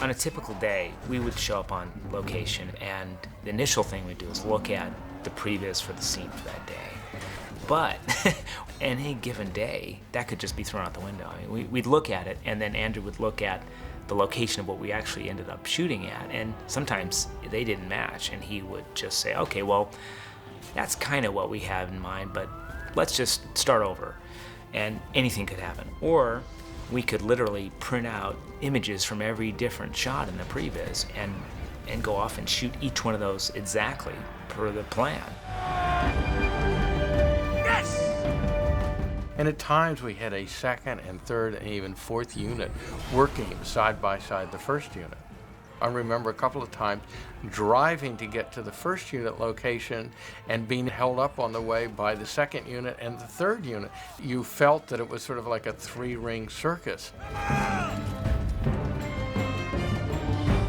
On a typical day, we would show up on location, and the initial thing we'd do is look at the previs for the scene for that day. But any given day, that could just be thrown out the window. I mean, we'd look at it, and then Andrew would look at the location of what we actually ended up shooting at, and sometimes they didn't match, and he would just say, okay, well, that's kind of what we have in mind, but let's just start over, and anything could happen. Or we could literally print out images from every different shot in the previs and go off and shoot each one of those exactly per the plan. And at times we had a second and third and even fourth unit working side by side the first unit. I remember a couple of times driving to get to the first unit location and being held up on the way by the second unit and the third unit. You felt that it was sort of like a three-ring circus.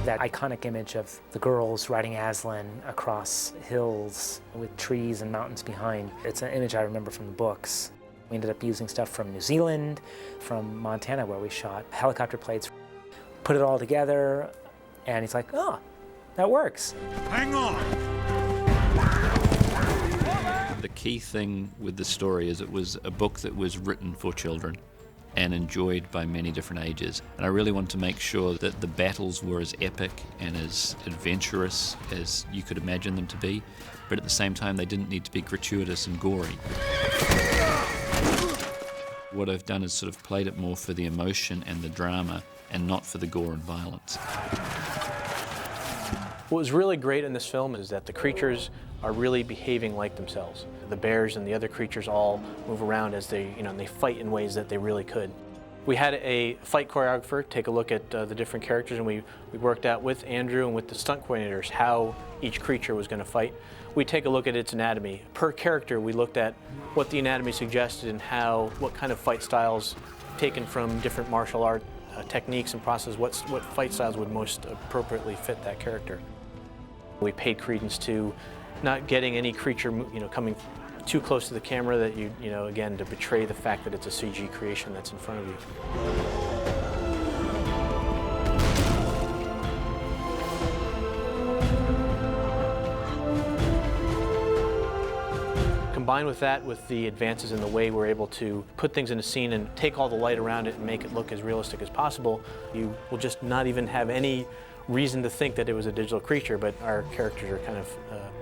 That iconic image of the girls riding Aslan across hills with trees and mountains behind, it's an image I remember from the books. We ended up using stuff from New Zealand, from Montana where we shot, helicopter plates, put it all together, and he's like, oh, that works. Hang on! The key thing with the story is it was a book that was written for children and enjoyed by many different ages. And I really wanted to make sure that the battles were as epic and as adventurous as you could imagine them to be, but at the same time they didn't need to be gratuitous and gory. What I've done is sort of played it more for the emotion and the drama and not for the gore and violence. What was really great in this film is that the creatures are really behaving like themselves. The bears and the other creatures all move around as they fight in ways that they really could. We had a fight choreographer take a look at the different characters, and we worked out with Andrew and with the stunt coordinators how each creature was going to fight. We take a look at its anatomy. Per character, we looked at what the anatomy suggested and what kind of fight styles taken from different martial art techniques and processes, what fight styles would most appropriately fit that character. We paid credence to not getting any creature, coming too close to the camera that again, to betray the fact that it's a CG creation that's in front of you. Combined with that, with the advances in the way we're able to put things in a scene and take all the light around it and make it look as realistic as possible, you will just not even have any reason to think that it was a digital creature, but our characters are kind of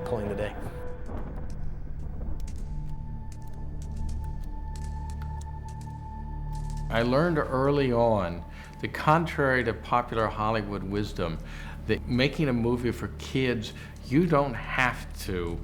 pulling the day. I learned early on that contrary to popular Hollywood wisdom, that making a movie for kids, you don't have to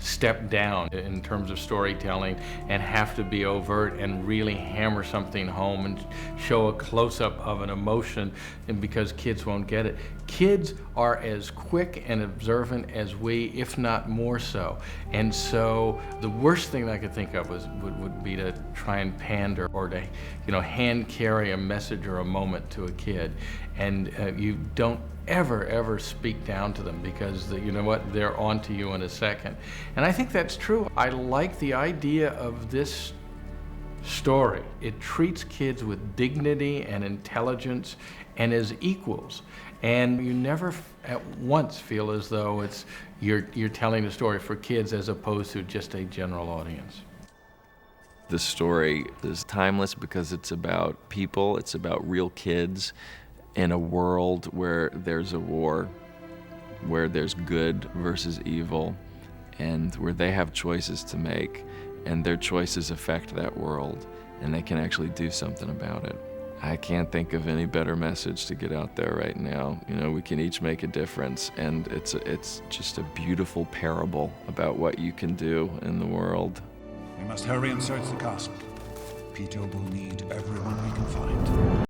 step down in terms of storytelling and have to be overt and really hammer something home and show a close-up of an emotion, and because kids won't get it. Kids are as quick and observant as we, if not more so. And so the worst thing I could think of would be to try and pander or to hand carry a message or a moment to a kid. And you don't ever speak down to them, because you know what, they're on to you in a second. And I think that's true. I like the idea of this story. It treats kids with dignity and intelligence and as equals. And you never at once feel as though you're telling a story for kids as opposed to just a general audience. The story is timeless because it's about people, it's about real kids in a world where there's a war, where there's good versus evil, and where they have choices to make, and their choices affect that world, and they can actually do something about it. I can't think of any better message to get out there right now. We can each make a difference, and it's just a beautiful parable about what you can do in the world. We must hurry and search the castle. Peter will need everyone we can find.